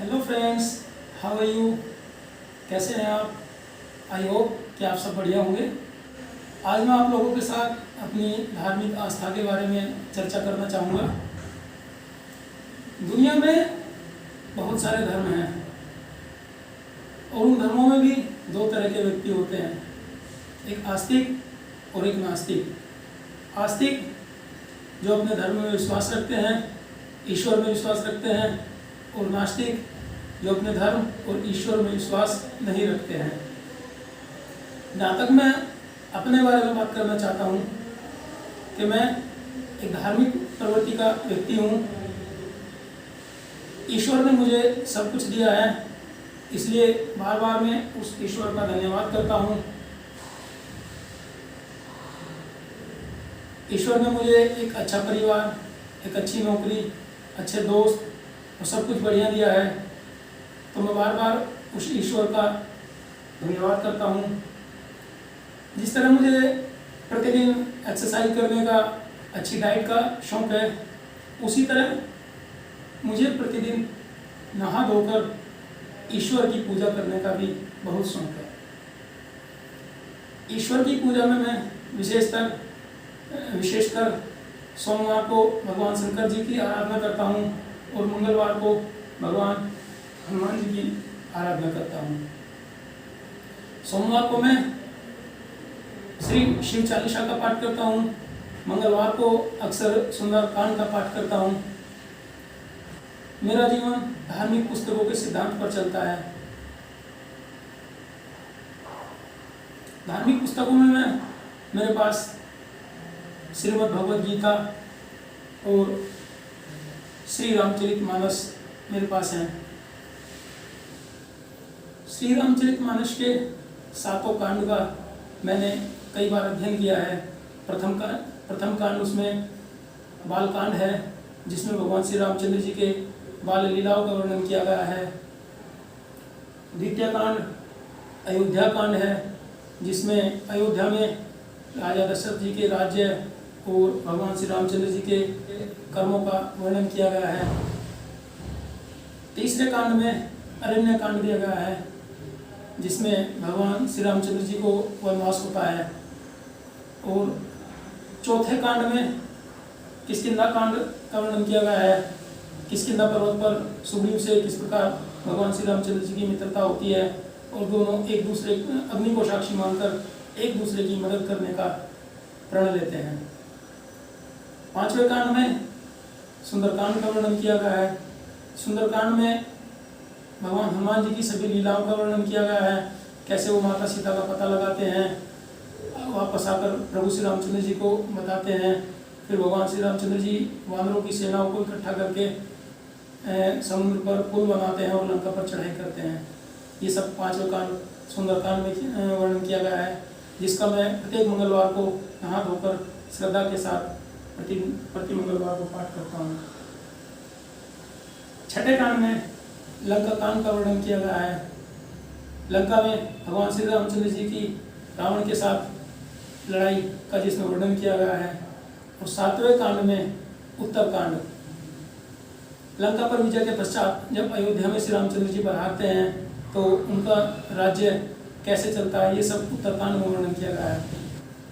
Hello friends, how are you. कैसे हैं आप। आई होप कि आप सब बढ़िया होंगे। आज मैं आप लोगों के साथ अपनी धार्मिक आस्था के बारे में चर्चा करना चाहूँगा। दुनिया में बहुत सारे धर्म हैं और उन धर्मों में भी दो तरह के व्यक्ति होते हैं, एक आस्तिक और एक नास्तिक। आस्तिक जो अपने धर्म में विश्वास रखते हैं, ईश्वर में विश्वास रखते हैं, और नास्तिक जो अपने धर्म और ईश्वर में विश्वास नहीं रखते हैं। जहाँ तक मैं अपने बारे में बात करना चाहता हूँ कि मैं एक धार्मिक प्रवृत्ति का व्यक्ति हूँ। ईश्वर ने मुझे सब कुछ दिया है, इसलिए बार बार मैं उस ईश्वर का धन्यवाद करता हूँ। ईश्वर ने मुझे एक अच्छा परिवार, एक अच्छी नौकरी, अच्छे दोस्त और सब कुछ बढ़िया दिया है, तो मैं बार बार उस ईश्वर का धन्यवाद करता हूँ। जिस तरह मुझे प्रतिदिन एक्सरसाइज करने का, अच्छी डाइट का शौक़ है, उसी तरह मुझे प्रतिदिन नहा धोकर ईश्वर की पूजा करने का भी बहुत शौक़ है। ईश्वर की पूजा में मैं विशेषकर सोमवार को भगवान शंकर जी की आराधना करता हूँ और मंगलवार को भगवान हनुमान जी की आराधना करता हूँ। सोमवार को मैं श्री शिव चालीसा का पाठ करता हूँ, मंगलवार को अक्सर सुंदरकांड का पाठ करता हूँ। मेरा जीवन धार्मिक पुस्तकों के सिद्धांत पर चलता है। धार्मिक पुस्तकों में मेरे पास श्रीमद् भगवद गीता और श्री रामचरितमानस मेरे पास हैं। श्री रामचरितमानस के 7 कांड का मैंने कई बार अध्ययन किया है। प्रथम कांड उसमें बाल कांड है, जिसमें भगवान श्री रामचंद्र जी के बाल लीलाओं का वर्णन किया गया है। द्वितीय कांड अयोध्या कांड है, जिसमें अयोध्या में राजा दशरथ जी के राज्य और भगवान श्री रामचंद्र जी के कर्मों का वर्णन किया गया है। तीसरे कांड में अरण्य कांड दिया गया है, जिसमें भगवान श्री रामचंद्र जी को वनवास होता है। और चौथे कांड में किष्किंधा कांड का वर्णन किया गया है। किष्किंधा पर्वत पर सुग्रीव से किस प्रकार भगवान श्री रामचंद्र जी की मित्रता होती है और दोनों एक दूसरे अग्नि को साक्षी मानकर एक दूसरे की मदद करने का प्रण लेते हैं। 5वें कांड में सुंदरकांड का वर्णन किया गया है। सुंदरकांड में भगवान हनुमान जी की सभी लीलाओं का वर्णन किया गया है, कैसे वो माता सीता का पता लगाते हैं, वापस आकर प्रभु श्री रामचंद्र जी को बताते हैं। फिर भगवान श्री रामचंद्र जी वानरों की सेनाओं को इकट्ठा करके समुद्र पर पुल बनाते हैं और लंका पर चढ़ाई करते हैं। ये सब 5वें कांड सुंदरकांड में वर्णन किया गया है, जिसका मैं प्रत्येक मंगलवार को नहा धोकर श्रद्धा के साथ प्रति मंगलवार को पाठ करता हूँ। 6ठे कांड में लंका कांड का वर्णन किया गया है। लंका में भगवान श्री रामचंद्र जी की रावण के साथ लड़ाई का जिसमें वर्णन किया गया है। और 7वें कांड में उत्तरकांड, लंका पर विजय के पश्चात जब अयोध्या में श्री रामचंद्र जी पधारते हैं तो उनका राज्य कैसे चलता है, ये सब उत्तरकांड में वर्णन किया गया है।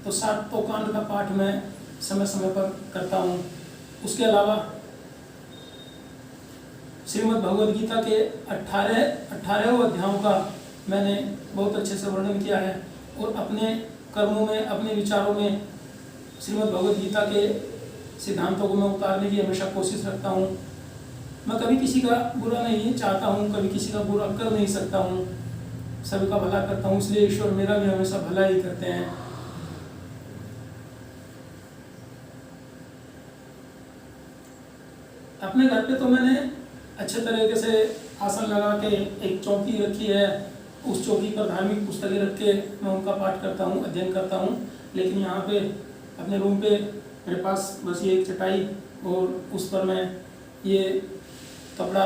तो 7 कांड का पाठ मैं समय समय पर करता हूँ। उसके अलावा श्रीमद् भगवद गीता के 18 अध्यायों का मैंने बहुत अच्छे से वर्णन किया है और अपने कर्मों में, अपने विचारों में श्रीमद् भगवद गीता के सिद्धांतों को मैं उतारने की हमेशा कोशिश रखता हूँ। मैं कभी किसी का बुरा नहीं चाहता हूँ, कभी किसी का बुरा कर नहीं सकता हूँ, सभी का भला करता हूँ, इसलिए ईश्वर मेरा भी हमेशा भला ही करते हैं। अपने घर पे तो मैंने अच्छे तरीके से आसन लगा के एक चौकी रखी है, उस चौकी पर धार्मिक पुस्तकें रख के मैं उनका पाठ करता हूँ, अध्ययन करता हूँ। लेकिन यहाँ पे अपने रूम पे मेरे पास बस ये एक चटाई और उस पर मैं ये कपड़ा,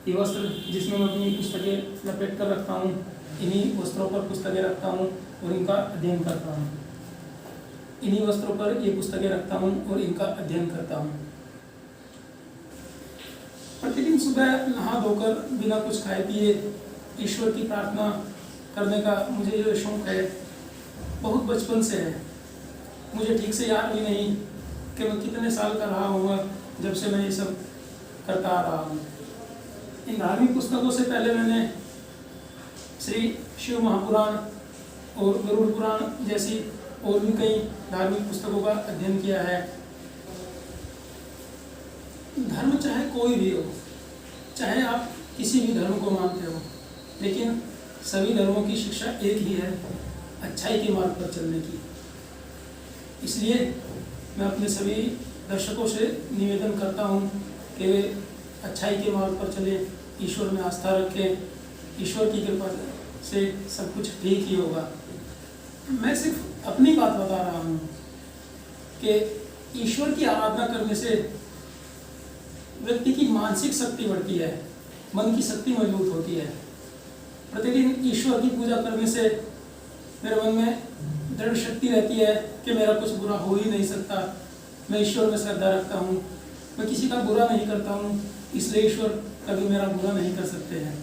ये वस्त्र जिसमें मैं अपनी पुस्तकें लपेट कर रखता हूँ, इन्हीं वस्त्रों पर पुस्तकें रखता हूँ और इनका अध्ययन करता हूँ। इन्हीं वस्त्रों पर ये पुस्तकें रखता हूँ और इनका अध्ययन करता हूँ। प्रतिदिन सुबह नहा धोकर बिना कुछ खाए पिए ईश्वर की प्रार्थना करने का मुझे ये शौक़ है, बहुत बचपन से है। मुझे ठीक से याद भी नहीं कि मैं कितने साल का रहा होगा जब से मैं ये सब करता आ रहा हूँ। इन धार्मिक पुस्तकों से पहले मैंने श्री शिव महापुराण और गरुड़ पुराण जैसी और भी कई धार्मिक पुस्तकों का अध्ययन किया है। धर्म चाहे कोई भी हो, चाहे आप किसी भी धर्म को मानते हो, लेकिन सभी धर्मों की शिक्षा एक ही है, अच्छाई के मार्ग पर चलने की। इसलिए मैं अपने सभी दर्शकों से निवेदन करता हूँ कि वे अच्छाई के मार्ग पर चले, ईश्वर में आस्था रखें। ईश्वर की कृपा से सब कुछ ठीक ही होगा। मैं सिर्फ अपनी बात बता रहा हूँ कि ईश्वर की आराधना करने से व्यक्ति की मानसिक शक्ति बढ़ती है, मन की शक्ति मजबूत होती है। प्रतिदिन ईश्वर की पूजा करने से मेरे मन में दृढ़ शक्ति रहती है कि मेरा कुछ बुरा हो ही नहीं सकता। मैं ईश्वर में श्रद्धा रखता हूँ, मैं किसी का बुरा नहीं करता हूँ, इसलिए ईश्वर कभी मेरा बुरा नहीं कर सकते हैं।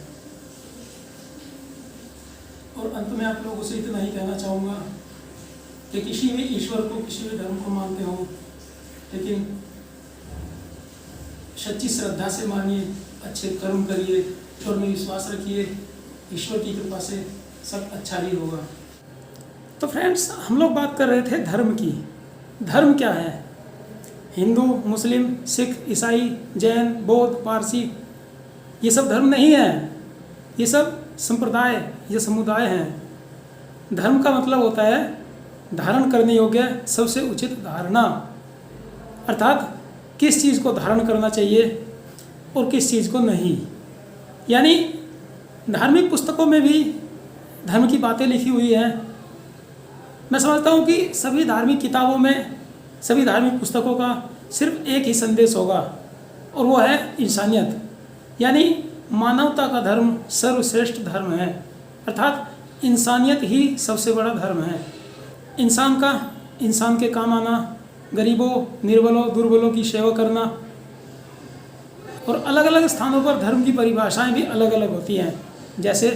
और अंत में आप लोगों से इतना ही कहना चाहूँगा कि किसी भी ईश्वर को, किसी भी धर्म को मानते हो, लेकिन सच्ची श्रद्धा से मानिए, अच्छे कर्म करिए, ईश्वर में विश्वास रखिए। ईश्वर की कृपा से सब अच्छा ही होगा। तो फ्रेंड्स, हम लोग बात कर रहे थे धर्म की। धर्म क्या है? हिंदू, मुस्लिम, सिख, ईसाई, जैन, बौद्ध, पारसी, ये सब धर्म नहीं है। ये सब संप्रदाय, ये समुदाय हैं। धर्म का मतलब होता है धारण करने योग्य सबसे उचित धारणा, अर्थात किस चीज़ को धारण करना चाहिए और किस चीज़ को नहीं। यानी धार्मिक पुस्तकों में भी धर्म की बातें लिखी हुई हैं। मैं समझता हूँ कि सभी धार्मिक किताबों में, सभी धार्मिक पुस्तकों का सिर्फ एक ही संदेश होगा, और वो है इंसानियत। यानी मानवता का धर्म सर्वश्रेष्ठ धर्म है, अर्थात इंसानियत ही सबसे बड़ा धर्म है। इंसान के काम आना, गरीबों, निर्बलों, दुर्बलों की सेवा करना। और अलग अलग स्थानों पर धर्म की परिभाषाएं भी अलग अलग होती हैं। जैसे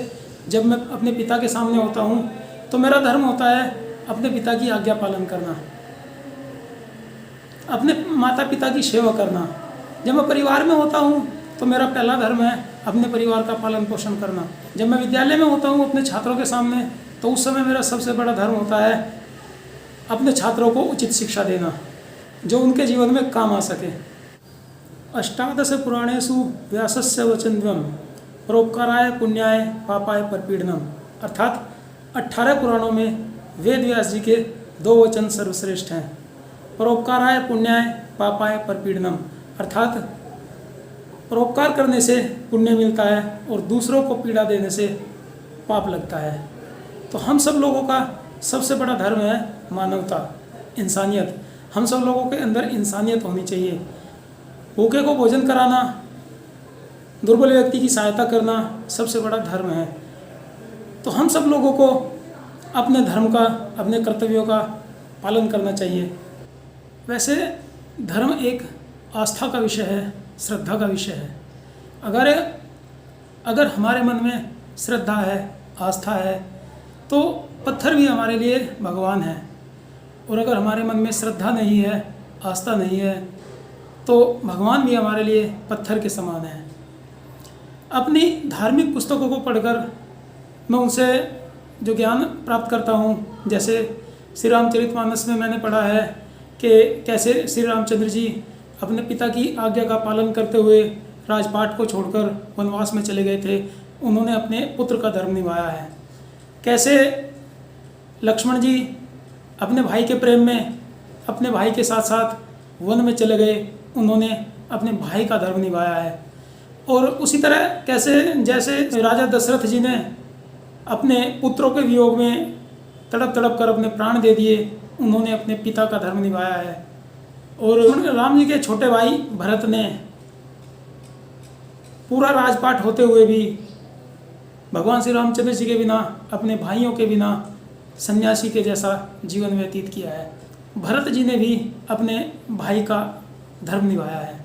जब मैं अपने पिता के सामने होता हूँ तो मेरा धर्म होता है अपने पिता की आज्ञा पालन करना, अपने माता पिता की सेवा करना। जब मैं परिवार में होता हूँ तो मेरा पहला धर्म है अपने परिवार का पालन पोषण करना। जब मैं विद्यालय में होता हूँ अपने छात्रों के सामने, तो उस समय मेरा सबसे बड़ा धर्म होता है अपने छात्रों को उचित शिक्षा देना, जो उनके जीवन में काम आ सके। अष्टादश पुराणेषु व्यासस्य वचनद्वयम् परोपकाराय पुण्याय पापाय परपीडनम, अर्थात 18 पुराणों में वेद व्यास जी के 2 वचन सर्वश्रेष्ठ हैं। परोपकाराय पुण्याय पापाय परपीडनम, अर्थात परोपकार करने से पुण्य मिलता है और दूसरों को पीड़ा देने से पाप लगता है। तो हम सब लोगों का सबसे बड़ा धर्म है मानवता, इंसानियत। हम सब लोगों के अंदर इंसानियत होनी चाहिए। भूखे को भोजन कराना, दुर्बल व्यक्ति की सहायता करना सबसे बड़ा धर्म है। तो हम सब लोगों को अपने धर्म का, अपने कर्तव्यों का पालन करना चाहिए। वैसे धर्म एक आस्था का विषय है, श्रद्धा का विषय है। अगर हमारे मन में श्रद्धा है, आस्था है, तो पत्थर भी हमारे लिए भगवान है। और अगर हमारे मन में श्रद्धा नहीं है, आस्था नहीं है, तो भगवान भी हमारे लिए पत्थर के समान है। अपनी धार्मिक पुस्तकों को पढ़कर मैं उनसे जो ज्ञान प्राप्त करता हूँ, जैसे श्री रामचरितमानस में मैंने पढ़ा है कि कैसे श्री रामचंद्र जी अपने पिता की आज्ञा का पालन करते हुए राजपाट को छोड़कर वनवास में चले गए थे। उन्होंने अपने पुत्र का धर्म निभाया है। कैसे लक्ष्मण जी अपने भाई के प्रेम में अपने भाई के साथ साथ वन में चले गए, उन्होंने अपने भाई का धर्म निभाया है। और उसी तरह कैसे जैसे राजा दशरथ जी ने अपने पुत्रों के वियोग में तड़प तड़प कर अपने प्राण दे दिए, उन्होंने अपने पिता का धर्म निभाया है। और राम जी के छोटे भाई भरत ने पूरा राजपाट होते हुए भी भगवान श्री रामचंद्र जी के बिना, अपने भाइयों के बिना सन्यासी के जैसा जीवन व्यतीत किया है। भरत जी ने भी अपने भाई का धर्म निभाया है।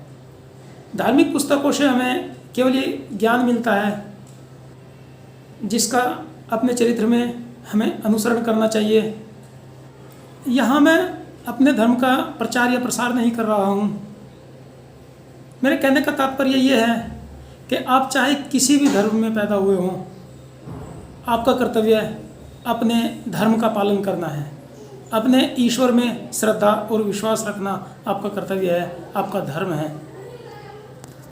धार्मिक पुस्तकों से हमें केवल ये ज्ञान मिलता है जिसका अपने चरित्र में हमें अनुसरण करना चाहिए। यहाँ मैं अपने धर्म का प्रचार या प्रसार नहीं कर रहा हूँ। मेरे कहने का तात्पर्य ये है कि आप चाहे किसी भी धर्म में पैदा हुए हों, आपका कर्तव्य अपने धर्म का पालन करना है। अपने ईश्वर में श्रद्धा और विश्वास रखना आपका कर्तव्य है, आपका धर्म है।